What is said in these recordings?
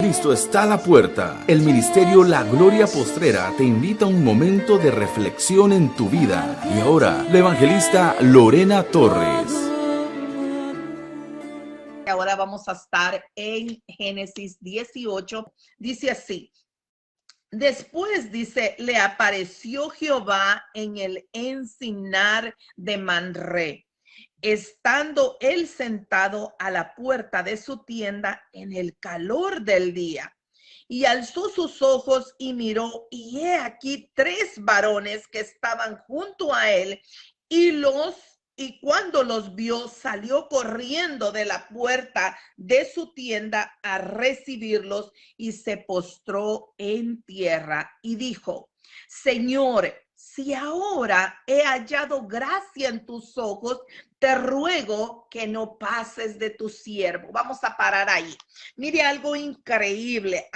Cristo está a la puerta. El ministerio La Gloria Postrera te invita a un momento de reflexión en tu vida. Y ahora, la evangelista Lorena Torres. Ahora vamos a estar en Génesis 18. Dice así. Después dice, le apareció Jehová en el encinar de Manré, estando él sentado a la puerta de su tienda en el calor del día. Y alzó sus ojos y miró, y he aquí 3 varones que estaban junto a él, y cuando los vio, salió corriendo de la puerta de su tienda a recibirlos y se postró en tierra y dijo: Señor, si ahora he hallado gracia en tus ojos, te ruego que no pases de tu siervo. Vamos a parar ahí. Mire, algo increíble,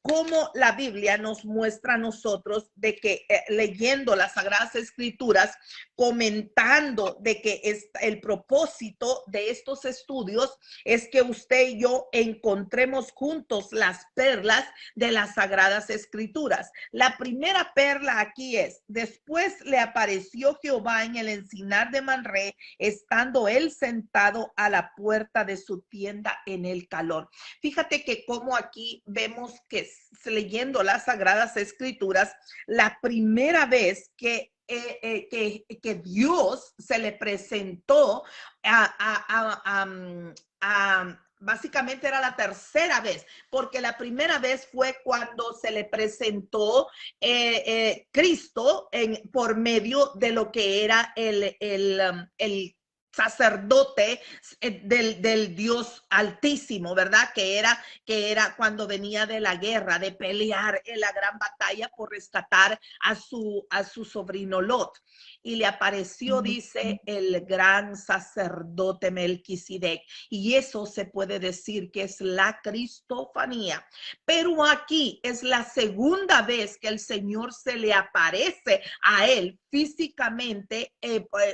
cómo la Biblia nos muestra a nosotros de que leyendo las Sagradas Escrituras, comentando de que el propósito de estos estudios es que usted y yo encontremos juntos las perlas de las Sagradas Escrituras. La primera perla aquí es: después le apareció Jehová en el encinar de Manré, estando él sentado a la puerta de su tienda en el calor. Fíjate que como aquí vemos que leyendo las Sagradas Escrituras, la primera vez que Dios se le presentó básicamente era la tercera vez, porque la primera vez fue cuando se le presentó Cristo por medio de lo que era el sacerdote del Dios Altísimo, ¿verdad? Que era cuando venía de la guerra, de pelear en la gran batalla por rescatar a su sobrino Lot. Y le apareció, dice, el gran sacerdote Melquisedec. Y eso se puede decir que es la cristofanía. Pero aquí es la segunda vez que el Señor se le aparece a él físicamente.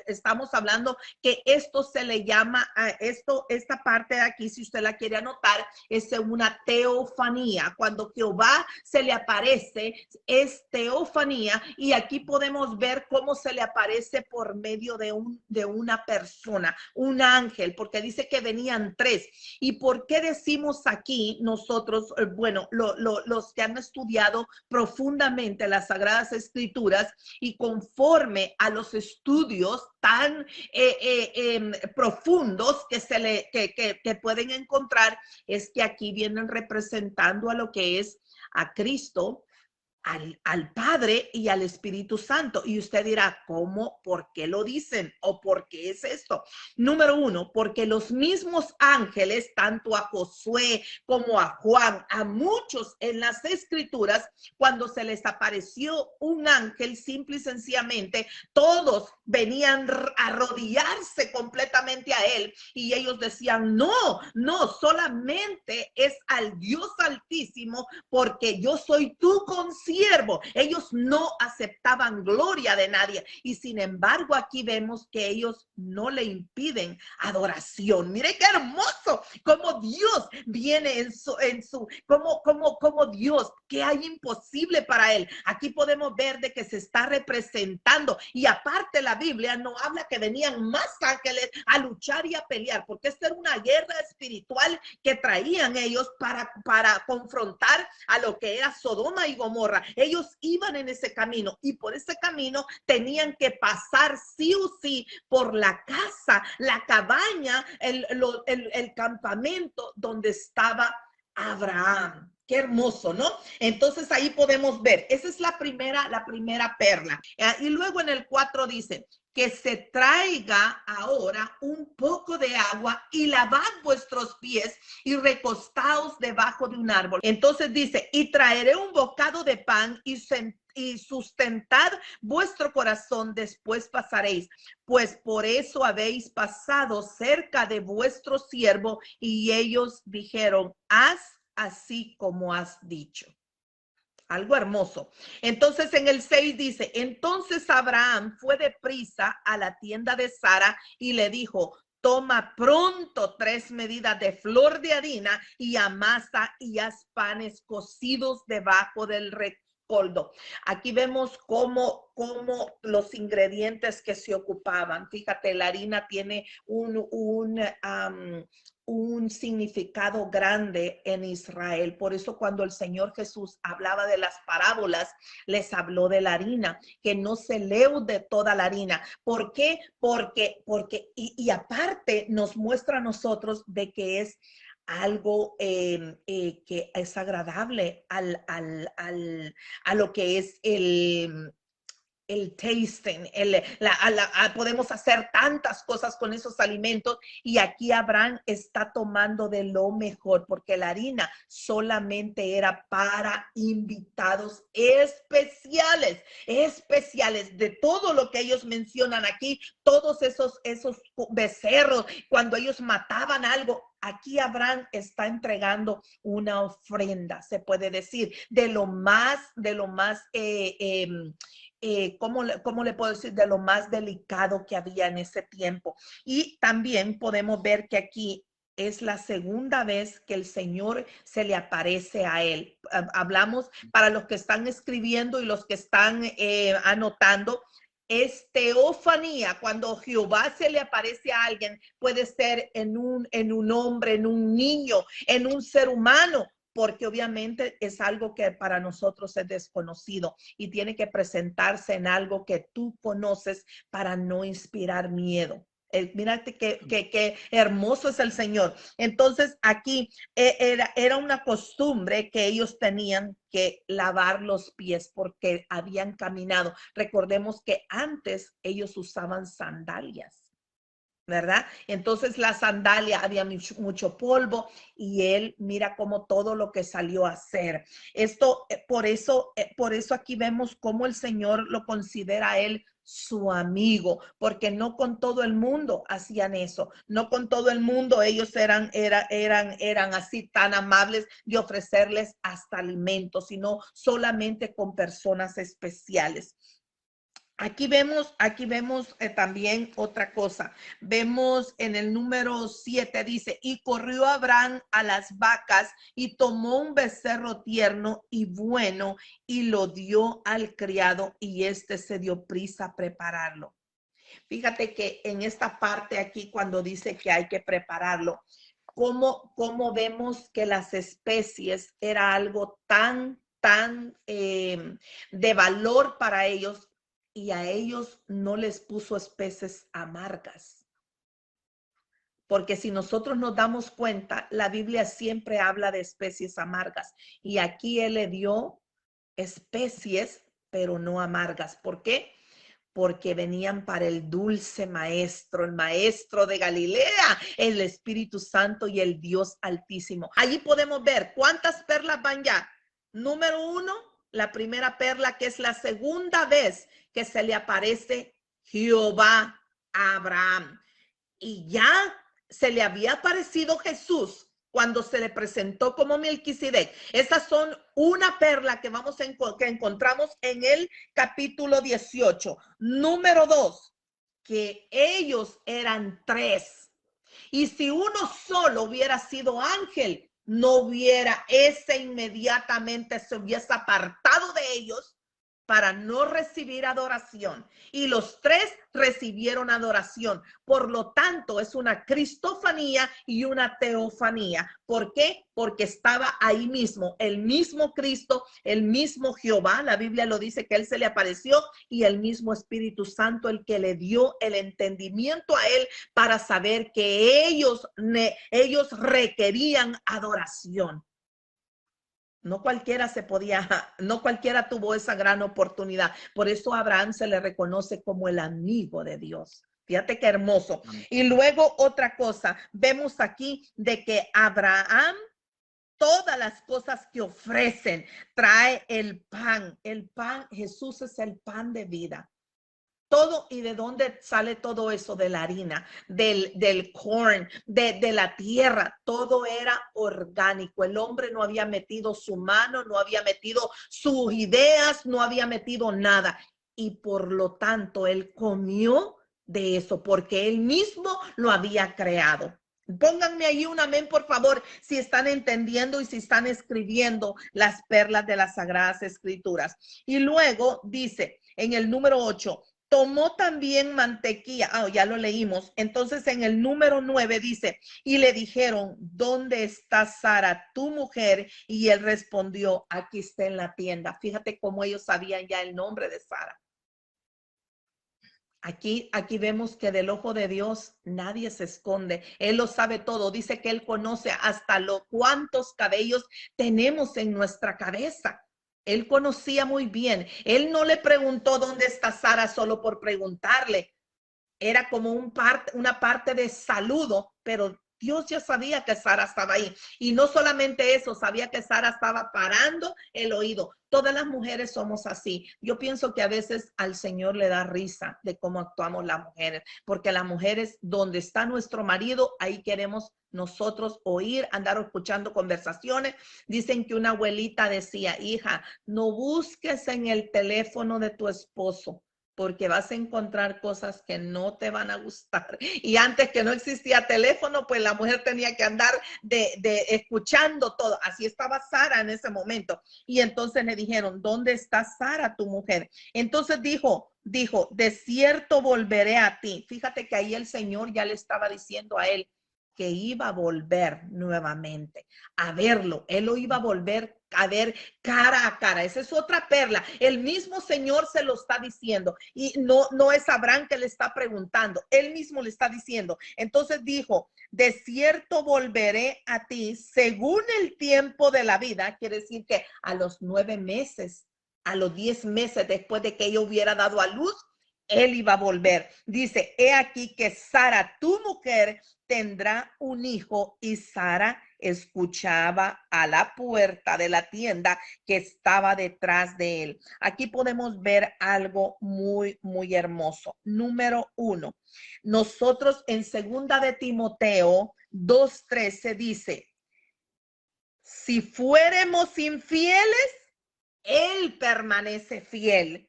Estamos hablando que esto se le llama, esta parte de aquí, si usted la quiere anotar, es una teofanía. Cuando Jehová se le aparece, es teofanía, y aquí podemos ver cómo se le aparece por medio de una persona, un ángel, porque dice que venían 3. ¿Y por qué decimos aquí nosotros, bueno, los que han estudiado profundamente las Sagradas Escrituras y conforme a los estudios tan profundos que pueden encontrar, es que aquí vienen representando a lo que es a Cristo, al Padre y al Espíritu Santo. Y usted dirá, ¿cómo? ¿Por qué lo dicen? ¿O por qué es esto? Número 1, porque los mismos ángeles, tanto a Josué como a Juan, a muchos en las Escrituras, cuando se les apareció un ángel, simple y sencillamente, todos venían a arrodillarse completamente a él, y ellos decían, no, solamente es al Dios Altísimo, porque yo soy tu consiervo. Ellos no aceptaban gloria de nadie, y sin embargo aquí vemos que ellos no le impiden adoración. Mire qué hermoso como Dios viene como Dios, que hay imposible para él. Aquí podemos ver de que se está representando, y aparte la Biblia no habla que venían más ángeles a luchar y a pelear, porque esta era una guerra espiritual que traían ellos para confrontar a lo que era Sodoma y Gomorra. Ellos iban en ese camino, y por ese camino tenían que pasar sí o sí por la casa, la cabaña, el campamento donde estaba Abraham. Qué hermoso, ¿no? Entonces ahí podemos ver, esa es la primera perla. Y luego en el 4 dice, que se traiga ahora un poco de agua y lavad vuestros pies y recostaos debajo de un árbol. Entonces dice, y traeré un bocado de pan y sustentad vuestro corazón, después pasaréis, pues por eso habéis pasado cerca de vuestro siervo. Y ellos dijeron, haz así como has dicho. Algo hermoso. Entonces en el 6 dice, entonces Abraham fue deprisa a la tienda de Sara y le dijo, toma pronto 3 medidas de flor de harina y amasa y haz panes cocidos debajo del coldo. Aquí vemos cómo los ingredientes que se ocupaban. Fíjate, la harina tiene un significado grande en Israel. Por eso cuando el Señor Jesús hablaba de las parábolas, les habló de la harina, que no se leude toda la harina. ¿Por qué? Porque y aparte nos muestra a nosotros de que es algo que es agradable a lo que es el tasting, podemos hacer tantas cosas con esos alimentos y aquí Abraham está tomando de lo mejor porque la harina solamente era para invitados especiales de todo lo que ellos mencionan aquí, todos esos becerros, cuando ellos mataban algo. Aquí Abraham está entregando una ofrenda, se puede decir, de lo más, ¿cómo le puedo decir? De lo más delicado que había en ese tiempo. Y también podemos ver que aquí es la segunda vez que el Señor se le aparece a él. Hablamos para los que están escribiendo y los que están anotando. Es teofanía, cuando Jehová se le aparece a alguien, puede ser en un hombre, en un niño, en un ser humano, porque obviamente es algo que para nosotros es desconocido y tiene que presentarse en algo que tú conoces para no inspirar miedo. Mírate qué hermoso es el Señor. Entonces aquí era una costumbre que ellos tenían que lavar los pies porque habían caminado. Recordemos que antes ellos usaban sandalias, ¿verdad? Entonces la sandalia había mucho polvo y él mira como todo lo que salió a hacer. Esto, por eso aquí vemos cómo el Señor lo considera a él su amigo, porque no con todo el mundo hacían eso, no con todo el mundo ellos eran así tan amables de ofrecerles hasta alimentos, sino solamente con personas especiales. Aquí vemos también otra cosa. Vemos en el número 7, dice, y corrió Abraham a las vacas y tomó un becerro tierno y bueno y lo dio al criado y este se dio prisa a prepararlo. Fíjate que en esta parte aquí cuando dice que hay que prepararlo, cómo vemos que las especies era algo tan de valor para ellos y a ellos no les puso especies amargas. Porque si nosotros nos damos cuenta, la Biblia siempre habla de especies amargas y aquí él le dio especies, pero no amargas. ¿Por qué? Porque venían para el dulce maestro, el maestro de Galilea, el Espíritu Santo y el Dios Altísimo. Allí podemos ver cuántas perlas van ya. Número 1, la primera perla, que es la segunda vez que se le aparece Jehová a Abraham. Y ya se le había aparecido Jesús cuando se le presentó como Melquisedec. Esas son una perla que que encontramos en el capítulo 18. Número 2, que ellos eran 3. Y si uno solo hubiera sido ángel, no hubiera inmediatamente se hubiese apartado de ellos para no recibir adoración. Y los 3 recibieron adoración. Por lo tanto, es una cristofanía y una teofanía. ¿Por qué? Porque estaba ahí mismo, el mismo Cristo, el mismo Jehová. La Biblia lo dice que él se le apareció y el mismo Espíritu Santo, el que le dio el entendimiento a él para saber que ellos requerían adoración. No cualquiera no cualquiera tuvo esa gran oportunidad. Por eso a Abraham se le reconoce como el amigo de Dios. Fíjate qué hermoso. Y luego otra cosa, vemos aquí de que Abraham, todas las cosas que ofrecen, trae el pan. El pan, Jesús es el pan de vida. Todo, ¿y de dónde sale todo eso? De la harina, del corn, de la tierra, todo era orgánico. El hombre no había metido su mano, no había metido sus ideas, no había metido nada. Y por lo tanto, él comió de eso, porque él mismo lo había creado. Pónganme ahí un amén, por favor, si están entendiendo y si están escribiendo las perlas de las Sagradas Escrituras. Y luego dice en el número 8, tomó también mantequilla. Ya lo leímos. Entonces en el número 9 dice, y le dijeron, ¿dónde está Sara, tu mujer? Y él respondió, aquí está en la tienda. Fíjate cómo ellos sabían ya el nombre de Sara. Aquí vemos que del ojo de Dios nadie se esconde. Él lo sabe todo. Dice que él conoce hasta cuántos cabellos tenemos en nuestra cabeza. Él conocía muy bien. Él no le preguntó dónde está Sara solo por preguntarle. Era como una parte de saludo, pero Dios ya sabía que Sara estaba ahí. Y no solamente eso, sabía que Sara estaba parando el oído. Todas las mujeres somos así. Yo pienso que a veces al Señor le da risa de cómo actuamos las mujeres, porque las mujeres, donde está nuestro marido, ahí queremos nosotros oír, andar escuchando conversaciones. Dicen que una abuelita decía, hija, no busques en el teléfono de tu esposo, porque vas a encontrar cosas que no te van a gustar. Y antes que no existía teléfono, pues la mujer tenía que andar escuchando todo. Así estaba Sara en ese momento. Y entonces le dijeron, ¿dónde está Sara, tu mujer? Entonces dijo, de cierto volveré a ti. Fíjate que ahí el Señor ya le estaba diciendo a él que iba a volver nuevamente a verlo. Él lo iba a volver a ver cara a cara. Esa es otra perla. El mismo Señor se lo está diciendo y no es Abraham que le está preguntando. Él mismo le está diciendo. Entonces dijo, de cierto volveré a ti según el tiempo de la vida. Quiere decir que a los 9 meses, a los 10 meses después de que ella hubiera dado a luz, él iba a volver. Dice, he aquí que Sara, tu mujer, tendrá un hijo. Y Sara escuchaba a la puerta de la tienda que estaba detrás de él. Aquí podemos ver algo muy, muy hermoso. Número 1, nosotros en 2 de Timoteo 2:13 dice, si fuéramos infieles, él permanece fiel.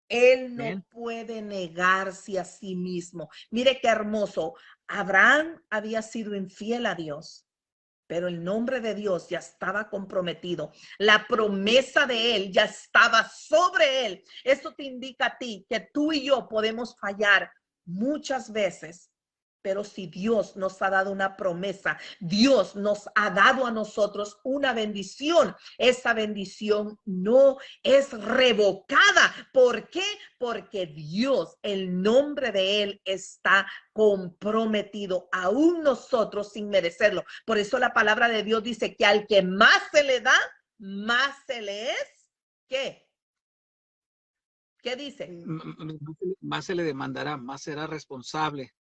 Él no puede negarse a sí mismo. Mire qué hermoso. Abraham había sido infiel a Dios, pero el nombre de Dios ya estaba comprometido. La promesa de él ya estaba sobre él. Eso te indica a ti que tú y yo podemos fallar muchas veces. Pero si Dios nos ha dado una promesa, Dios nos ha dado a nosotros una bendición, esa bendición no es revocada. ¿Por qué? Porque Dios, el nombre de él está comprometido, aún nosotros sin merecerlo. Por eso la palabra de Dios dice que al que más se le da, más se le es, ¿qué? ¿Qué dice? Más se le demandará, más será responsable.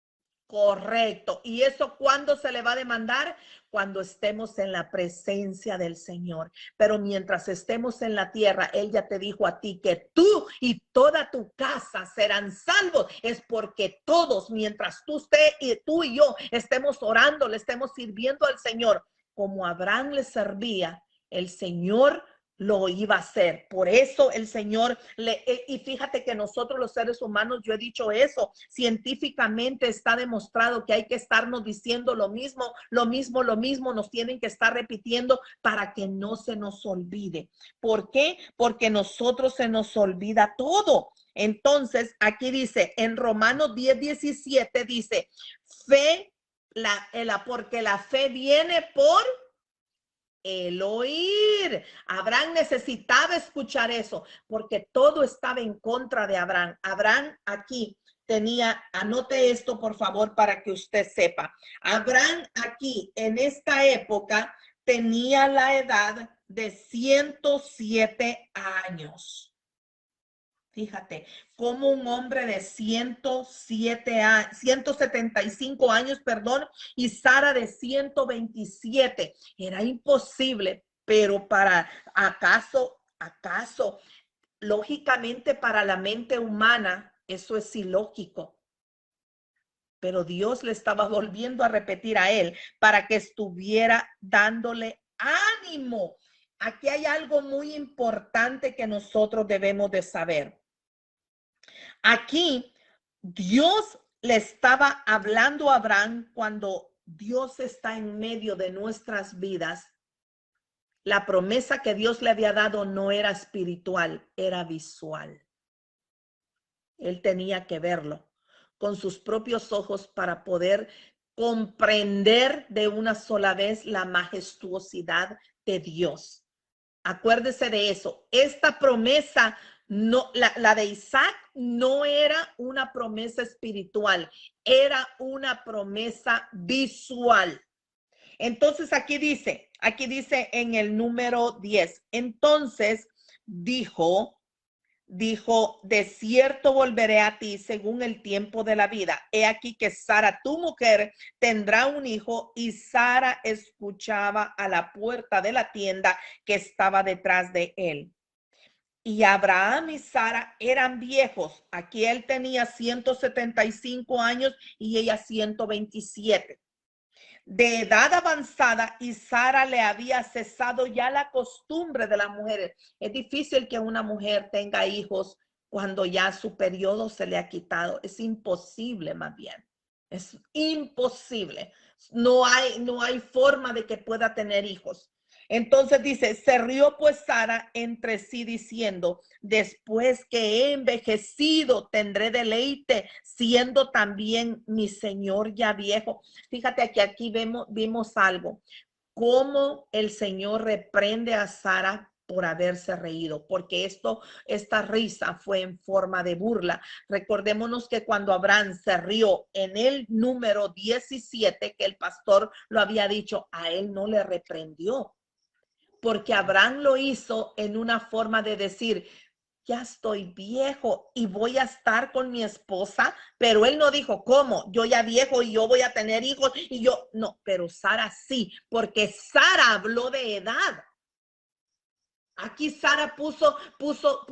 Correcto. ¿Y eso cuándo se le va a demandar? Cuando estemos en la presencia del Señor. Pero mientras estemos en la tierra, Él ya te dijo a ti que tú y toda tu casa serán salvos. Es porque todos, mientras tú y yo estemos orando, le estemos sirviendo al Señor, como Abraham le servía, el Señor lo iba a hacer. Por eso el Señor y fíjate que nosotros los seres humanos, yo he dicho eso, científicamente está demostrado que hay que estarnos diciendo lo mismo, nos tienen que estar repitiendo para que no se nos olvide. ¿Por qué? Porque nosotros se nos olvida todo. Entonces, aquí dice, en Romanos 10:17 dice, porque la fe viene por el oír. Abraham necesitaba escuchar eso, porque todo estaba en contra de Abraham. Abraham aquí tenía, anote esto por favor para que usted sepa. Abraham aquí en esta época tenía la edad de 107 años. Fíjate, como un hombre de 175 años, y Sara de 127. Era imposible, pero ¿acaso, lógicamente para la mente humana, eso es ilógico? Pero Dios le estaba volviendo a repetir a él para que estuviera dándole ánimo. Aquí hay algo muy importante que nosotros debemos de saber. Aquí Dios le estaba hablando a Abraham cuando Dios está en medio de nuestras vidas. La promesa que Dios le había dado no era espiritual, era visual. Él tenía que verlo con sus propios ojos para poder comprender de una sola vez la majestuosidad de Dios. Acuérdese de eso. Esta promesa, no, la de Isaac no era una promesa espiritual, era una promesa visual. Entonces aquí dice en el número 10, entonces dijo, de cierto volveré a ti según el tiempo de la vida. He aquí que Sara, tu mujer, tendrá un hijo. Y Sara escuchaba a la puerta de la tienda que estaba detrás de él. Y Abraham y Sara eran viejos. Aquí él tenía 175 años y ella 127. De edad avanzada, y Sara le había cesado ya la costumbre de las mujeres. Es difícil que una mujer tenga hijos cuando ya su periodo se le ha quitado. Es imposible, más bien. Es imposible. No hay forma de que pueda tener hijos. Entonces dice, se rió pues Sara entre sí diciendo, después que he envejecido tendré deleite, siendo también mi señor ya viejo. Fíjate que aquí vimos algo, cómo el Señor reprende a Sara por haberse reído, porque esta risa fue en forma de burla. Recordémonos que cuando Abraham se rió en el número 17, que el pastor lo había dicho, a él no le reprendió, porque Abraham lo hizo en una forma de decir, ya estoy viejo y voy a estar con mi esposa, pero él no dijo, ¿cómo? Yo ya viejo y yo voy a tener hijos y yo, no, pero Sara sí, porque Sara habló de edad. Aquí Sara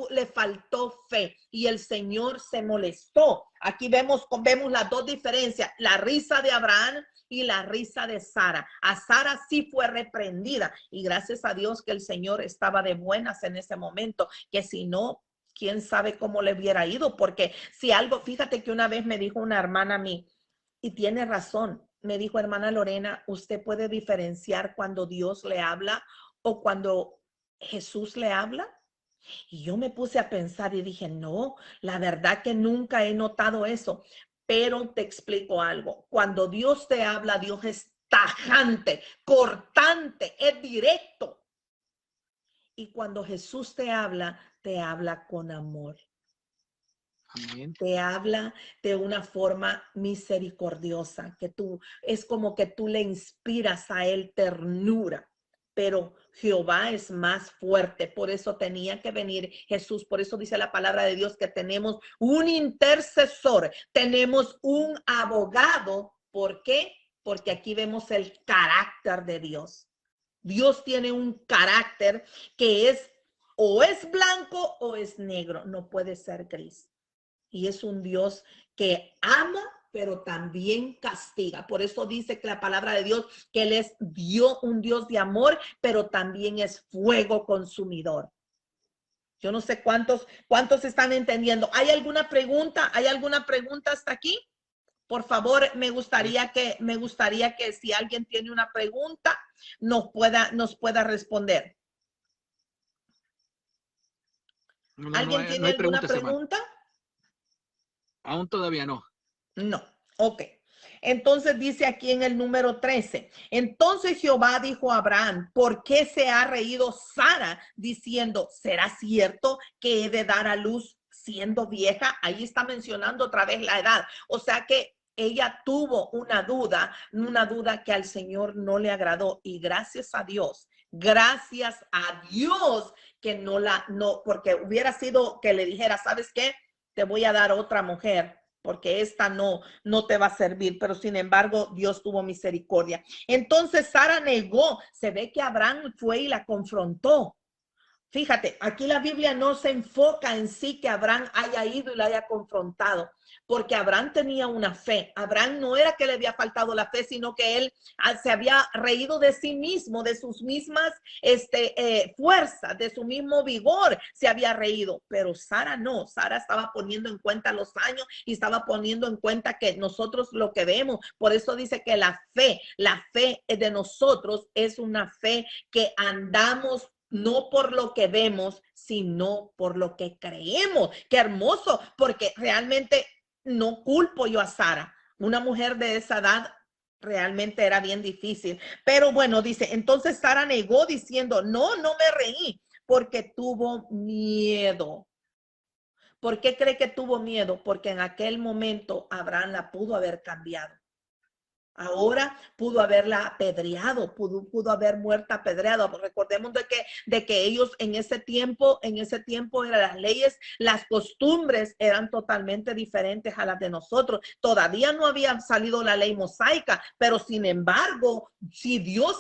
le faltó fe y el Señor se molestó. Aquí vemos las dos diferencias, la risa de Abraham y la risa de Sara. A Sara sí fue reprendida y gracias a Dios que el Señor estaba de buenas en ese momento, que si no, quién sabe cómo le hubiera ido, porque si algo, fíjate que una vez me dijo una hermana a mí, y tiene razón, me dijo, hermana Lorena, usted puede diferenciar cuando Dios le habla o cuando Jesús le habla. Y yo me puse a pensar y dije, no, la verdad que nunca he notado eso. Pero te explico algo. Cuando Dios te habla, Dios es tajante, cortante, es directo. Y cuando Jesús te habla con amor. Amén. Te habla de una forma misericordiosa, es como que tú le inspiras a él ternura. Pero Jehová es más fuerte, por eso tenía que venir Jesús, por eso dice la palabra de Dios que tenemos un intercesor, tenemos un abogado. ¿Por qué? Porque aquí vemos el carácter de Dios. Dios tiene un carácter que o es blanco o es negro, no puede ser gris. Y es un Dios que ama, pero también castiga. Por eso dice que la palabra de Dios, que Él es un Dios de amor, pero también es fuego consumidor. Yo no sé cuántos están entendiendo. ¿Hay alguna pregunta? ¿Hay alguna pregunta hasta aquí? Por favor, me gustaría que si alguien tiene una pregunta, nos pueda responder. ¿Alguien tiene alguna pregunta? Aún todavía no. No, ok. Entonces dice aquí en el número 13, entonces Jehová dijo a Abraham, ¿por qué se ha reído Sara diciendo, ¿será cierto que he de dar a luz siendo vieja? Ahí está mencionando otra vez la edad. O sea que ella tuvo una duda que al Señor no le agradó y gracias a Dios que no, porque hubiera sido que le dijera, ¿sabes qué? Te voy a dar otra mujer, porque esta no te va a servir. Pero sin embargo, Dios tuvo misericordia. Entonces Sara negó. Se ve que Abraham fue y la confrontó. Fíjate, aquí la Biblia no se enfoca en sí que Abraham haya ido y la haya confrontado, porque Abraham tenía una fe. Abraham no era que le había faltado la fe, sino que él se había reído de sí mismo, de sus mismas fuerzas, de su mismo vigor, se había reído. Pero Sara no, Sara estaba poniendo en cuenta los años y estaba poniendo en cuenta que nosotros lo que vemos, por eso dice que la fe de nosotros es una fe que andamos no por lo que vemos, sino por lo que creemos. Qué hermoso, porque realmente no culpo yo a Sara. Una mujer de esa edad realmente era bien difícil. Pero bueno, dice, entonces Sara negó diciendo, no me reí, porque tuvo miedo. ¿Por qué cree que tuvo miedo? Porque en aquel momento Abraham la pudo haber cambiado. Ahora pudo haberla apedreado, pudo haber muerta apedreada. Recordemos de que ellos en ese tiempo eran las leyes, las costumbres eran totalmente diferentes a las de nosotros. Todavía no había salido la ley mosaica, pero sin embargo, si Dios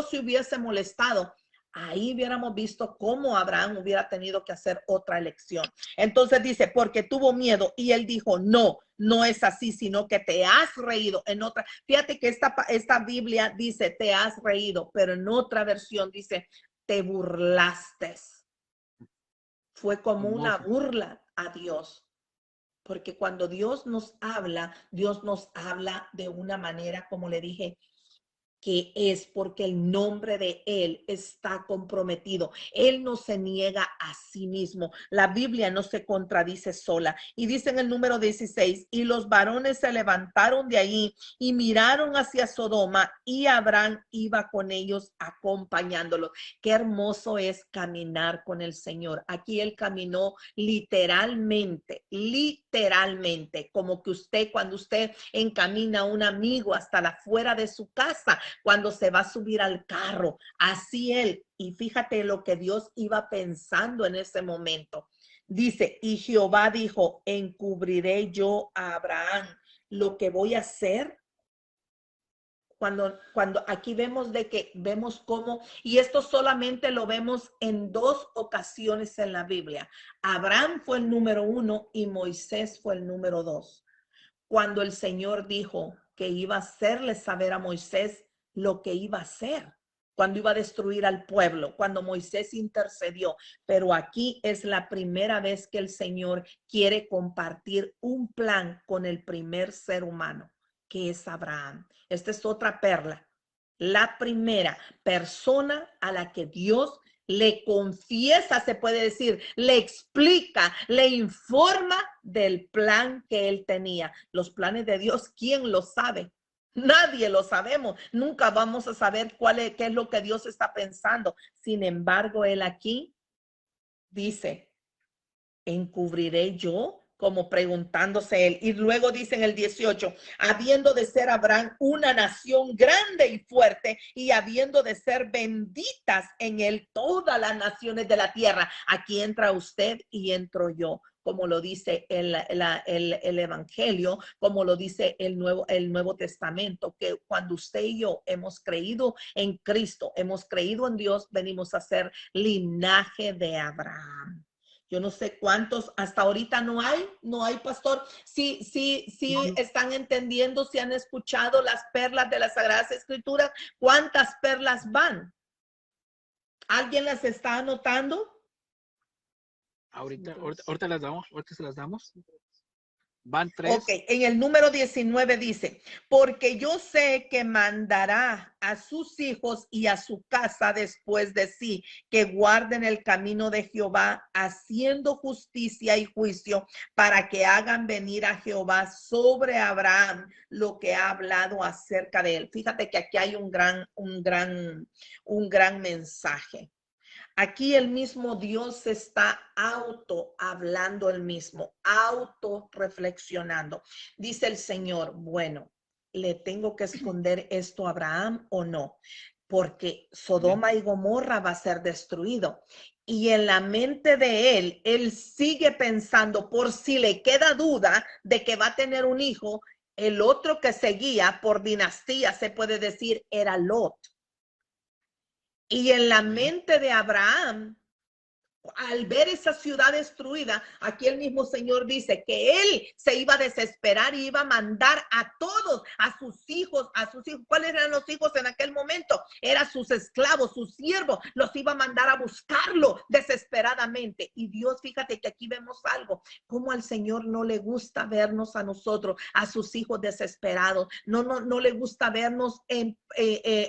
se hubiese molestado, ahí hubiéramos visto cómo Abraham hubiera tenido que hacer otra elección. Entonces dice, porque tuvo miedo y él dijo, no es así, sino que te has reído. En otra, fíjate que esta Biblia dice, te has reído, pero en otra versión dice, te burlaste. Fue como una burla a Dios. Porque cuando Dios nos habla de una manera, como le dije, que es porque el nombre de él está comprometido. Él no se niega a sí mismo. La Biblia no se contradice sola. Y dice en el número 16, y los varones se levantaron de ahí y miraron hacia Sodoma, y Abraham iba con ellos acompañándolos. Qué hermoso es caminar con el Señor. Aquí él caminó literalmente, como que cuando usted encamina a un amigo hasta la fuera de su casa, cuando se va a subir al carro, así él. Y fíjate lo que Dios iba pensando en ese momento. Dice, y Jehová dijo, encubriré yo a Abraham lo que voy a hacer. Cuando aquí vemos cómo, y esto solamente lo vemos en 2 ocasiones en la Biblia. Abraham fue el número 1 y Moisés fue el número 2. Cuando el Señor dijo que iba a hacerle saber a Moisés lo que iba a hacer, cuando iba a destruir al pueblo, cuando Moisés intercedió. Pero aquí es la primera vez que el Señor quiere compartir un plan con el primer ser humano, que es Abraham. Esta es otra perla. La primera persona a la que Dios le confiesa, se puede decir, le explica, le informa del plan que él tenía. Los planes de Dios, ¿quién lo sabe? Nadie lo sabemos. Nunca vamos a saber qué es lo que Dios está pensando. Sin embargo, él aquí dice, ¿encubriré yo? Como preguntándose él. Y luego dice en el 18, habiendo de ser Abraham una nación grande y fuerte, y habiendo de ser benditas en él todas las naciones de la tierra. Aquí entra usted y entro yo, como lo dice el Evangelio, como lo dice el Nuevo Testamento, que cuando usted y yo hemos creído en Cristo, hemos creído en Dios, venimos a ser linaje de Abraham. Yo no sé cuántos, hasta ahorita no hay, pastor. Sí, están entendiendo, si han escuchado las perlas de las Sagradas Escrituras. ¿Cuántas perlas van? ¿Alguien las está anotando? Ahorita las damos, ahorita se las damos. Van 3. Ok, en el número 19 dice, porque yo sé que mandará a sus hijos y a su casa después de sí, que guarden el camino de Jehová, haciendo justicia y juicio, para que hagan venir a Jehová sobre Abraham lo que ha hablado acerca de él. Fíjate que aquí hay un gran mensaje. Aquí el mismo Dios está hablando el mismo, reflexionando. Dice el Señor, bueno, ¿le tengo que esconder esto a Abraham o no? Porque Sodoma y Gomorra va a ser destruido. Y en la mente de él sigue pensando, por si le queda duda de que va a tener un hijo, el otro que seguía por dinastía, se puede decir, era Lot. Y en la mente de Abraham al ver esa ciudad destruida, aquí el mismo Señor dice que Él se iba a desesperar y iba a mandar a todos, a sus hijos. ¿Cuáles eran los hijos en aquel momento? Eran sus esclavos, sus siervos, los iba a mandar a buscarlo desesperadamente. Y Dios, fíjate que aquí vemos algo, como al Señor no le gusta vernos a nosotros, a sus hijos desesperados, no le gusta vernos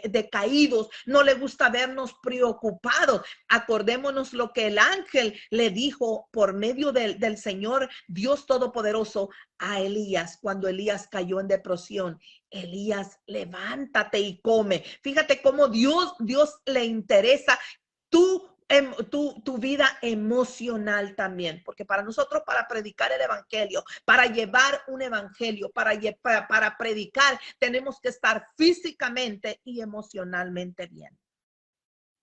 decaídos, no le gusta vernos preocupados. Acordémonos lo que el ángel le dijo por medio del Señor Dios Todopoderoso a Elías cuando Elías cayó en depresión. Elías, levántate y come. Fíjate cómo Dios le interesa tu vida emocional también, porque para nosotros, para predicar el evangelio, para llevar un evangelio, para predicar, tenemos que estar físicamente y emocionalmente bien.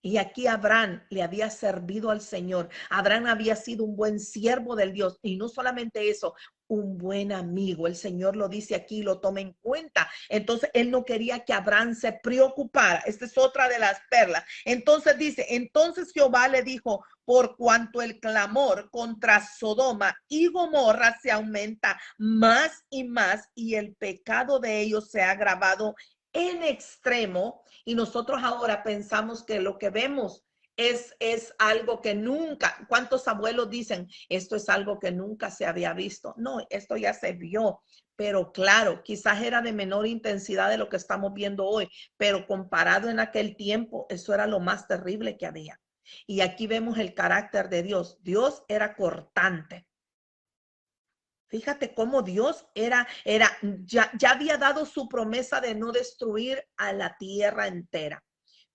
Y aquí Abraham le había servido al Señor. Abraham había sido un buen siervo del Dios. Y no solamente eso, un buen amigo. El Señor lo dice aquí, lo toma en cuenta. Entonces, él no quería que Abraham se preocupara. Esta es otra de las perlas. Entonces dice, entonces Jehová le dijo, por cuanto el clamor contra Sodoma y Gomorra se aumenta más y el pecado de ellos se ha agravado en extremo, y nosotros ahora pensamos que lo que vemos es algo que nunca, ¿cuántos abuelos dicen esto es algo que nunca se había visto? No, esto ya se vio, pero claro, quizás era de menor intensidad de lo que estamos viendo hoy, pero comparado en aquel tiempo, eso era lo más terrible que había. Y aquí vemos el carácter de Dios. Dios era cortante. Fíjate cómo Dios ya había dado su promesa de no destruir a la tierra entera,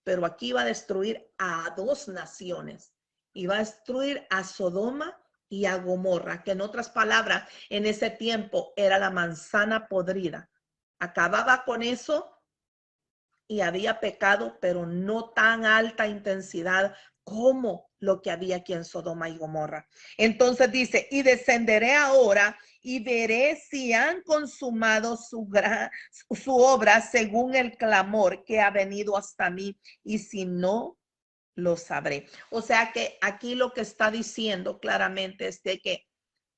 pero aquí iba a destruir a dos naciones. Iba a destruir a Sodoma y a Gomorra, que en otras palabras, en ese tiempo era la manzana podrida. Acababa con eso y había pecado, pero no tan alta intensidad como lo que había aquí en Sodoma y Gomorra. Entonces dice, y descenderé ahora y veré si han consumado su obra según el clamor que ha venido hasta mí, y si no, lo sabré. O sea que aquí lo que está diciendo claramente es de que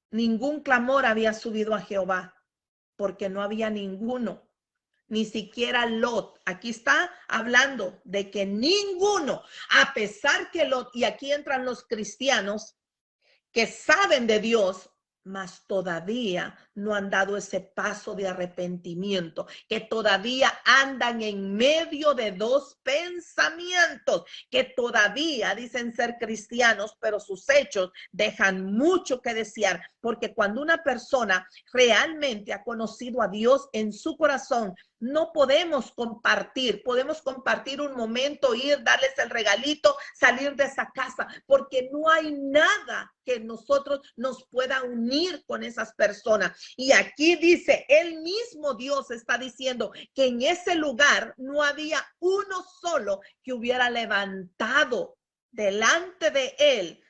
ningún clamor había subido a Jehová, porque no había ninguno. Ni siquiera Lot. Aquí está hablando de que ninguno, a pesar que Lot, y aquí entran los cristianos que saben de Dios, mas todavía no han dado ese paso de arrepentimiento, que todavía andan en medio de dos pensamientos, que todavía dicen ser cristianos, pero sus hechos dejan mucho que desear, porque cuando una persona realmente ha conocido a Dios en su corazón, no podemos compartir un momento, ir, darles el regalito, salir de esa casa, porque no hay nada que nosotros nos pueda unir con esas personas. Y aquí dice, el mismo Dios está diciendo que en ese lugar no había uno solo que hubiera levantado delante de él,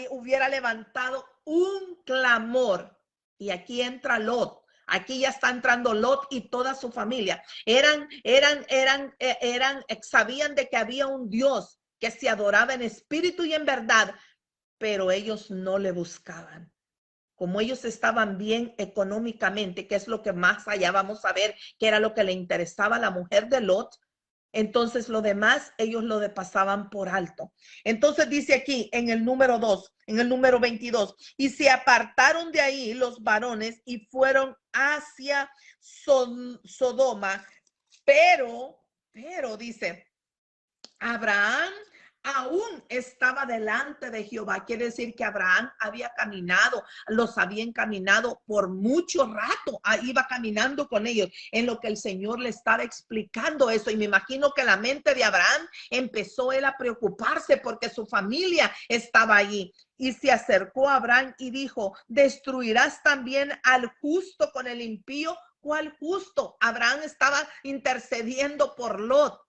hubiera levantado un clamor. Y aquí entra Lot. Aquí ya está entrando Lot y toda su familia. Sabían de que había un Dios que se adoraba en espíritu y en verdad, pero ellos no le buscaban. Como ellos estaban bien económicamente, que es lo que más allá vamos a ver, que era lo que le interesaba a la mujer de Lot, entonces lo demás ellos lo pasaban por alto. Entonces dice aquí en el número 2, en el número 22, y se apartaron de ahí los varones y fueron hacia Sodoma, pero dice, Abraham aún estaba delante de Jehová. Quiere decir que Abraham los había encaminado por mucho rato, iba caminando con ellos, en lo que el Señor le estaba explicando eso. Y me imagino que la mente de Abraham empezó él a preocuparse porque su familia estaba allí. Y se acercó a Abraham y dijo, ¿destruirás también al justo con el impío? ¿Cuál justo? Abraham estaba intercediendo por Lot.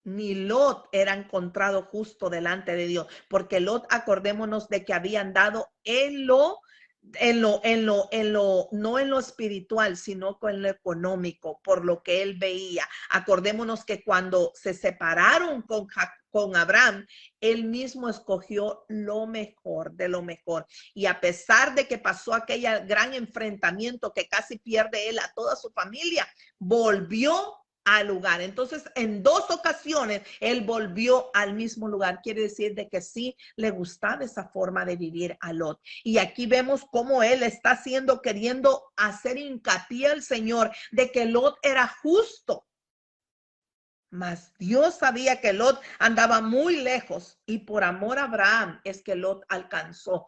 Ni Lot era encontrado justo delante de Dios, porque Lot, acordémonos de que había andado en lo no en lo espiritual, sino con lo económico, por lo que él veía. Acordémonos que cuando se separaron con Abraham, él mismo escogió lo mejor de lo mejor. Y a pesar de que pasó aquel gran enfrentamiento que casi pierde él a toda su familia, volvió al lugar. Entonces, en 2 ocasiones, él volvió al mismo lugar. Quiere decir de que sí le gustaba esa forma de vivir a Lot. Y aquí vemos cómo él está queriendo hacer hincapié al Señor de que Lot era justo. Mas Dios sabía que Lot andaba muy lejos y por amor a Abraham es que Lot alcanzó.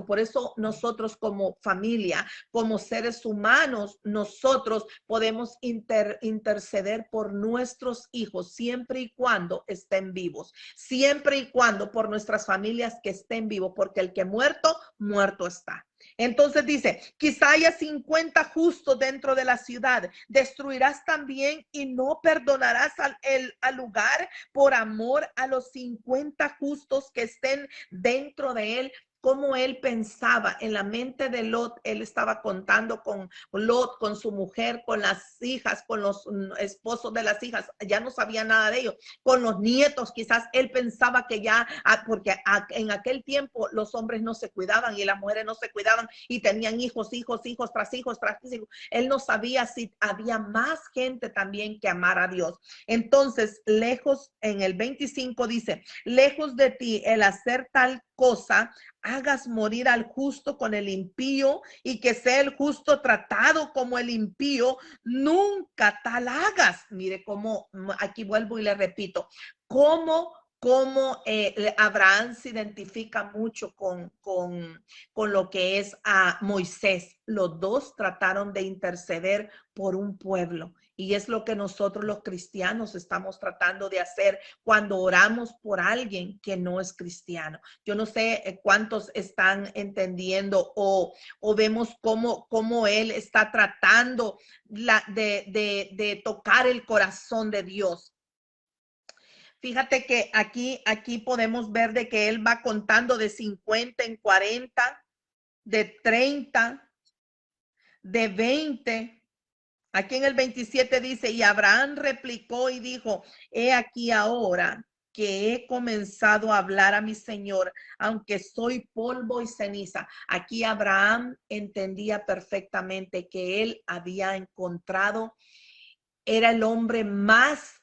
Por eso nosotros como familia, como seres humanos, nosotros podemos interceder por nuestros hijos siempre y cuando estén vivos. Siempre y cuando por nuestras familias que estén vivos, porque el que muerto, muerto está. Entonces dice, quizá haya 50 justos dentro de la ciudad. Destruirás también y no perdonarás al lugar por amor a los 50 justos que estén dentro de él. Cómo él pensaba en la mente de Lot. Él estaba contando con Lot, con su mujer, con las hijas, con los esposos de las hijas. Ya no sabía nada de ellos. Con los nietos, quizás él pensaba que ya, porque en aquel tiempo los hombres no se cuidaban y las mujeres no se cuidaban y tenían hijos tras hijos. Él no sabía si había más gente también que amar a Dios. Entonces, lejos, en el 25 dice, lejos de ti el hacer tal cosa, hagas morir al justo con el impío y que sea el justo tratado como el impío, nunca tal hagas. Mire cómo, aquí vuelvo y le repito, cómo Abraham se identifica mucho con lo que es a Moisés. Los dos trataron de interceder por un pueblo. Y es lo que nosotros los cristianos estamos tratando de hacer cuando oramos por alguien que no es cristiano. Yo no sé cuántos están entendiendo o vemos cómo él está tratando de tocar el corazón de Dios. Fíjate que aquí podemos ver de que él va contando de 50 en 40, de 30, de 20. Aquí en el 27 dice, y Abraham replicó y dijo, he aquí ahora que he comenzado a hablar a mi Señor, aunque soy polvo y ceniza. Aquí Abraham entendía perfectamente que él había encontrado, era el hombre más,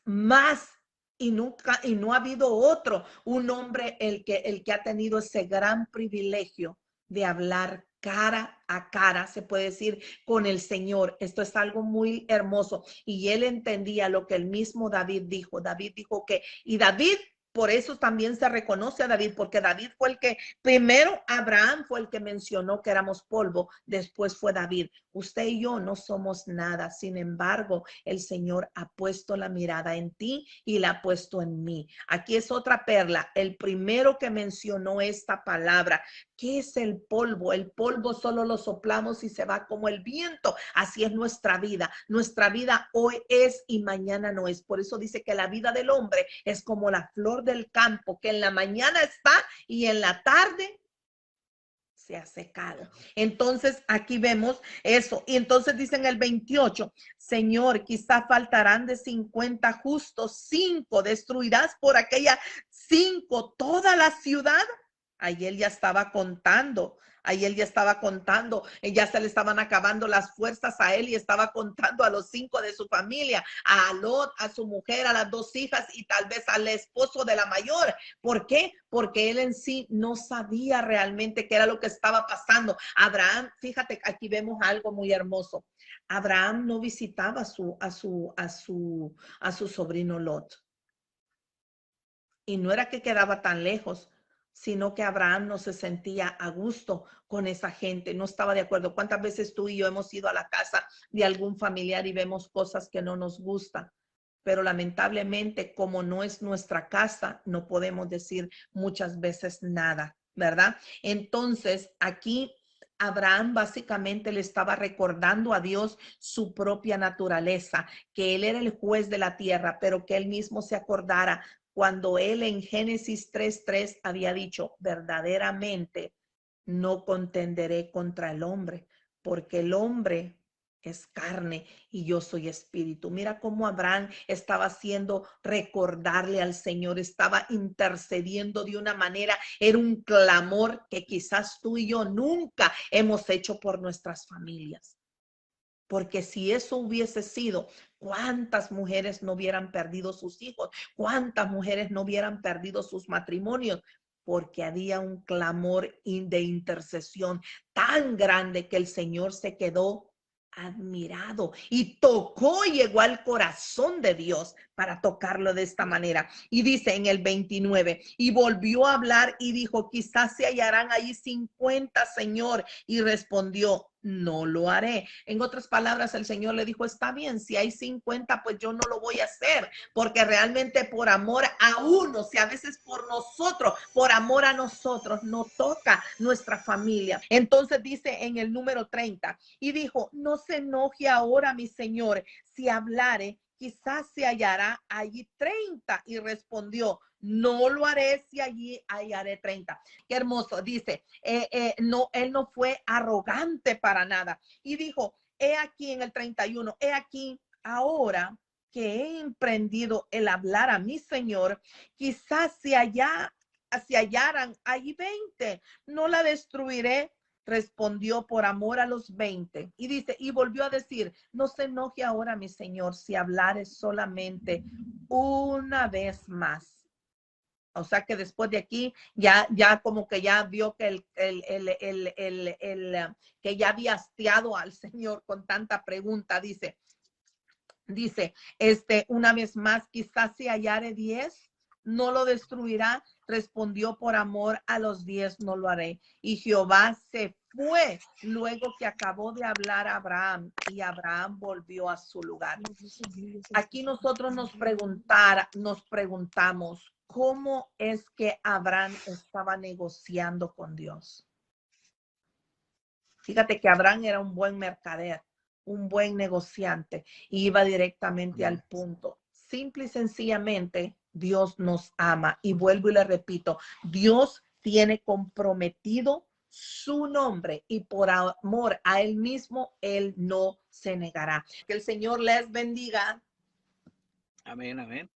y no ha habido otro, un hombre el que ha tenido ese gran privilegio de hablar cara a cara, se puede decir, con el Señor. Esto es algo muy hermoso. Y él entendía lo que el mismo David dijo. David dijo que, y David, por eso también se reconoce a David, porque David fue el que, primero Abraham fue el que mencionó que éramos polvo, después fue David. Usted y yo no somos nada, sin embargo, el Señor ha puesto la mirada en ti y la ha puesto en mí. Aquí es otra perla, el primero que mencionó esta palabra. ¿Qué es el polvo? El polvo solo lo soplamos y se va como el viento. Así es nuestra vida. Nuestra vida hoy es y mañana no es. Por eso dice que la vida del hombre es como la flor del campo, que en la mañana está y en la tarde se ha secado. Entonces aquí vemos eso. Y entonces dice en el 28, Señor, quizá faltarán de 50 justos, 5 destruirás por aquella 5 toda la ciudad. Ahí él ya estaba contando. Ya se le estaban acabando las fuerzas a él y estaba contando a los 5 de su familia, a Lot, a su mujer, a las 2 hijas y tal vez al esposo de la mayor. ¿Por qué? Porque él en sí no sabía realmente qué era lo que estaba pasando. Abraham, fíjate, aquí vemos algo muy hermoso. Abraham no visitaba a su sobrino Lot. Y no era que quedaba tan lejos, sino que Abraham no se sentía a gusto con esa gente, no estaba de acuerdo. ¿Cuántas veces tú y yo hemos ido a la casa de algún familiar y vemos cosas que no nos gustan? Pero lamentablemente, como no es nuestra casa, no podemos decir muchas veces nada, ¿verdad? Entonces, aquí Abraham básicamente le estaba recordando a Dios su propia naturaleza, que él era el juez de la tierra, pero que él mismo se acordara cuando él en Génesis 3:3 había dicho, verdaderamente no contenderé contra el hombre, porque el hombre es carne y yo soy espíritu. Mira cómo Abraham estaba haciendo recordarle al Señor, estaba intercediendo de una manera, era un clamor que quizás tú y yo nunca hemos hecho por nuestras familias. Porque si eso hubiese sido, ¿cuántas mujeres no hubieran perdido sus hijos? ¿Cuántas mujeres no hubieran perdido sus matrimonios? Porque había un clamor de intercesión tan grande que el Señor se quedó admirado y tocó y llegó al corazón de Dios para tocarlo de esta manera. Y dice en el 29, y volvió a hablar y dijo, quizás se hallarán ahí 50, Señor. Y respondió, no lo haré. En otras palabras, el Señor le dijo, está bien, si hay 50, pues yo no lo voy a hacer, porque realmente por amor a uno, si a veces por nosotros, por amor a nosotros, no toca nuestra familia. Entonces dice en el número 30, y dijo, no se enoje ahora mi Señor, si hablare, quizás se hallará allí 30. Y respondió, no lo haré si allí hallaré 30. Qué hermoso, dice, no, él no fue arrogante para nada. Y dijo, he aquí en el 31, he aquí ahora que he emprendido el hablar a mi Señor, quizás se hallaran allí 20, no la destruiré. Respondió por amor a los 20. Y dice, y volvió a decir, no se enoje ahora mi Señor si hablares solamente una vez más. O sea que después de aquí ya como que ya vio que que ya había hastiado al Señor con tanta pregunta. Dice, una vez más, quizás si hallare 10, no lo destruirá. Respondió por amor a los 10, no lo haré. Y Jehová se fue luego que acabó de hablar a Abraham, y Abraham volvió a su lugar. Aquí nosotros nos preguntamos, ¿cómo es que Abraham estaba negociando con Dios? Fíjate que Abraham era un buen mercader, un buen negociante, y iba directamente al punto. Simple y sencillamente, Dios nos ama. Y vuelvo y le repito, Dios tiene comprometido su nombre y por amor a él mismo, él no se negará. Que el Señor les bendiga. Amén, amén.